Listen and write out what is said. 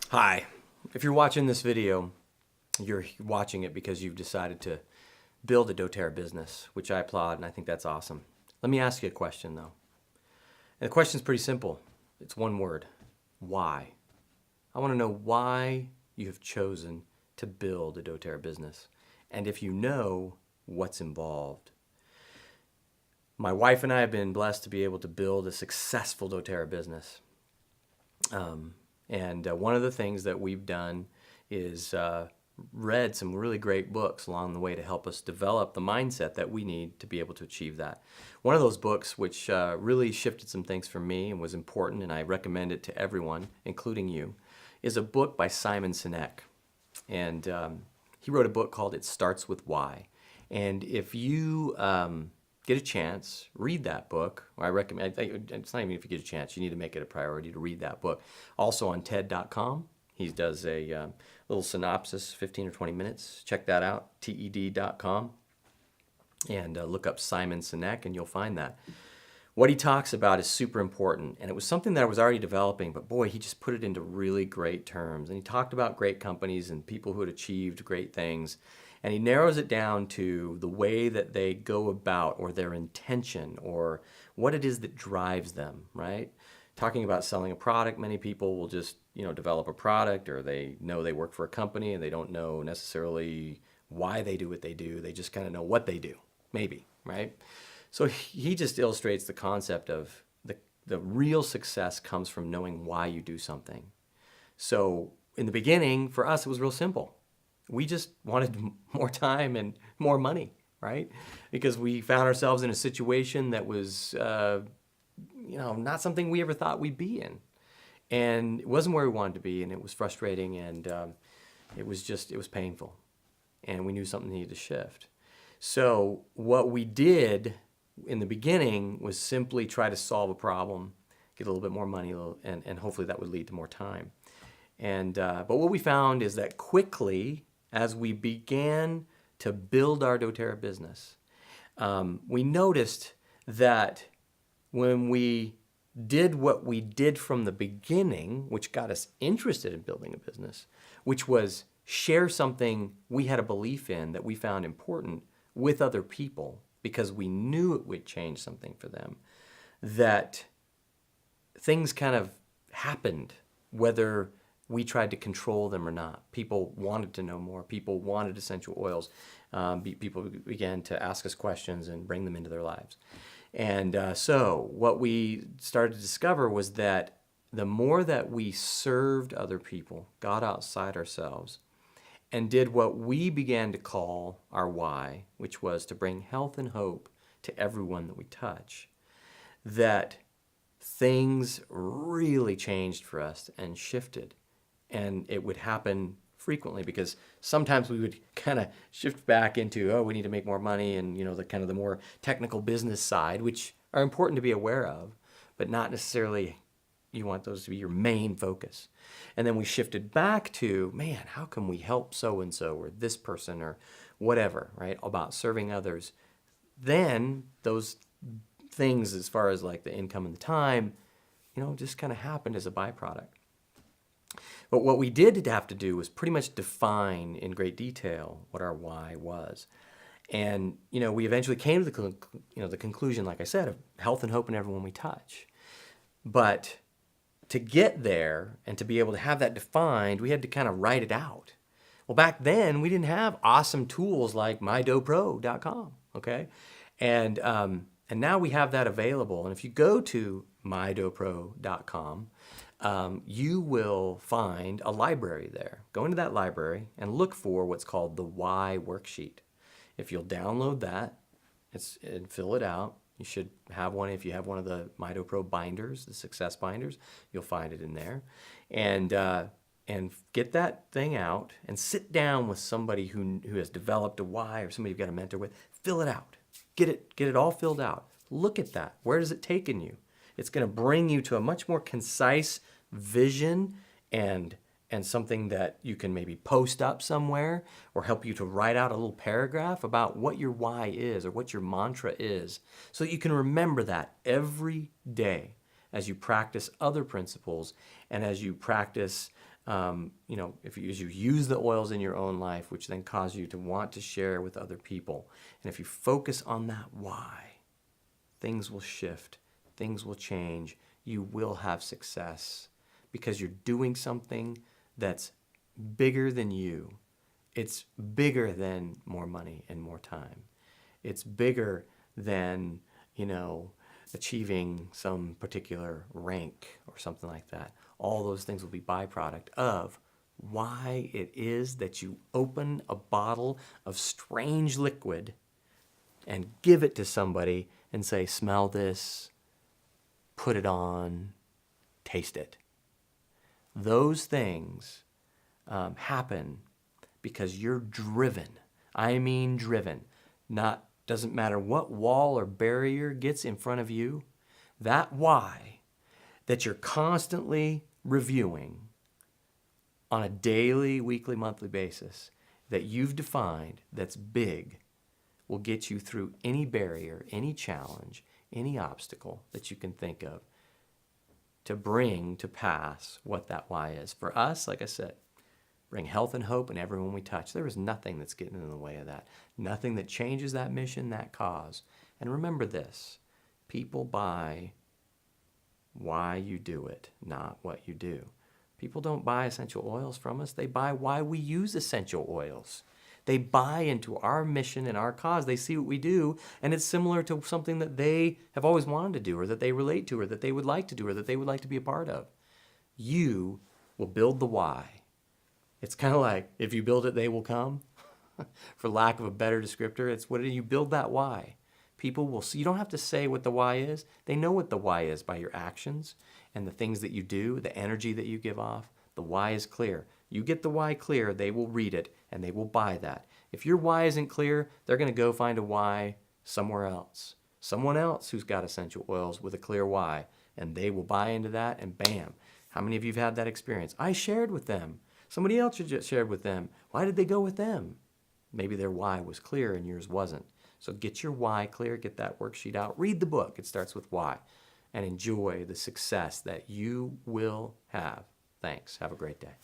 Hi. If you're watching this video, you're watching it because you've decided to build a doTERRA business, which I applaud and I think that's awesome. Let me ask you a question though. And the question's pretty simple. It's one word. Why? I want to know why you have chosen to build a doTERRA business. And if you know, what's involved. My wife and I have been blessed to be able to build a successful doTERRA business. One of the things that we've done is read some really great books along the way to help us develop the mindset that we need to be able to achieve that. One of those books, which really shifted some things for me and was important, and I recommend it to everyone, including you, is a book by Simon Sinek. And he wrote a book called It Starts With Why. And if you get a chance, read that book. I recommend, it's not even if you get a chance, you need to make it a priority to read that book. Also on TED.com, he does a little synopsis, 15 or 20 minutes. Check that out, TED.com. And look up Simon Sinek and you'll find that. What he talks about is super important, and it was something that I was already developing, but boy, he just put it into really great terms. And he talked about great companies and people who had achieved great things, and he narrows it down to the way that they go about, or their intention, or what it is that drives them, right? Talking about selling a product, many people will just, develop a product, or they know they work for a company and they don't know necessarily why they do what they do. They just kind of know what they do, maybe, right? So he just illustrates the concept of the real success comes from knowing why you do something. So in the beginning, for us, it was real simple. We just wanted more time and more money, right? Because we found ourselves in a situation that was, not something we ever thought we'd be in. And it wasn't where we wanted to be, and it was frustrating, and it was painful. And we knew something needed to shift. So what we did in the beginning was simply try to solve a problem, get a little bit more money, and hopefully that would lead to more time. But what we found is that quickly, as we began to build our doTERRA business, we noticed that when we did what we did from the beginning, which got us interested in building a business, which was share something we had a belief in that we found important with other people, because we knew it would change something for them, that things kind of happened, whether we tried to control them or not. People wanted to know more. People wanted essential oils. People began to ask us questions and bring them into their lives. And so what we started to discover was that the more that we served other people, got outside ourselves, and did what we began to call our why, which was to bring health and hope to everyone that we touch, that things really changed for us and shifted. And it would happen frequently, because sometimes we would kind of shift back into, we need to make more money, and the kind of the more technical business side, which are important to be aware of, but not necessarily you want those to be your main focus. And then we shifted back to, man, how can we help so-and-so or this person or whatever, right? About serving others. Then those things, as far as like the income and the time, just kind of happened as a byproduct. But what we did have to do was pretty much define in great detail what our why was. And, we eventually came to the conclusion, like I said, of health and hope in everyone we touch. But to get there and to be able to have that defined, we had to kind of write it out. Well, back then, we didn't have awesome tools like mydopro.com, okay? And now we have that available. And if you go to mydopro.com, you will find a library there. Go into that library and look for what's called the Why worksheet. If you'll download that and fill it out, you should have one. If you have one of the MyDoPro binders, the success binders, you'll find it in there. And get that thing out and sit down with somebody who has developed a why, or somebody you've got a mentor with. Fill it out. Get it all filled out. Look at that. Where has it taken you? It's going to bring you to a much more concise vision and something that you can maybe post up somewhere, or help you to write out a little paragraph about what your why is or what your mantra is, so that you can remember that every day as you practice other principles and as you practice if you use the oils in your own life, which then cause you to want to share with other people, and if you focus on that why, things will shift, things will change, you will have success because you're doing something that's bigger than you. It's bigger than more money and more time. It's bigger than, achieving some particular rank or something like that. All those things will be byproduct of why it is that you open a bottle of strange liquid and give it to somebody and say, smell this, put it on, taste it. Those things happen because you're driven. I mean driven. Doesn't matter what wall or barrier gets in front of you, that why that you're constantly reviewing on a daily, weekly, monthly basis that you've defined that's big will get you through any barrier, any challenge, any obstacle that you can think of to bring to pass what that why is. For us, like I said, bring health and hope in everyone we touch. There is nothing that's getting in the way of that. Nothing that changes that mission, that cause. And remember this, people buy why you do it, not what you do. People don't buy essential oils from us. They buy why we use essential oils. They buy into our mission and our cause. They see what we do, and it's similar to something that they have always wanted to do, or that they relate to, or that they would like to do, or that they would like to be a part of. You will build the why. It's kind of like, if you build it, they will come. For lack of a better descriptor, it's what do you build that why? People will see. You don't have to say what the why is. They know what the why is by your actions and the things that you do, the energy that you give off. The why is clear. You get the why clear, they will read it and they will buy that. If your why isn't clear, they're going to go find a why somewhere else. Someone else who's got essential oils with a clear why, and they will buy into that, and bam. How many of you have had that experience? I shared with them. Somebody else just shared with them. Why did they go with them? Maybe their why was clear and yours wasn't. So get your why clear, get that worksheet out, read the book. It starts with why, and enjoy the success that you will have. Thanks. Have a great day.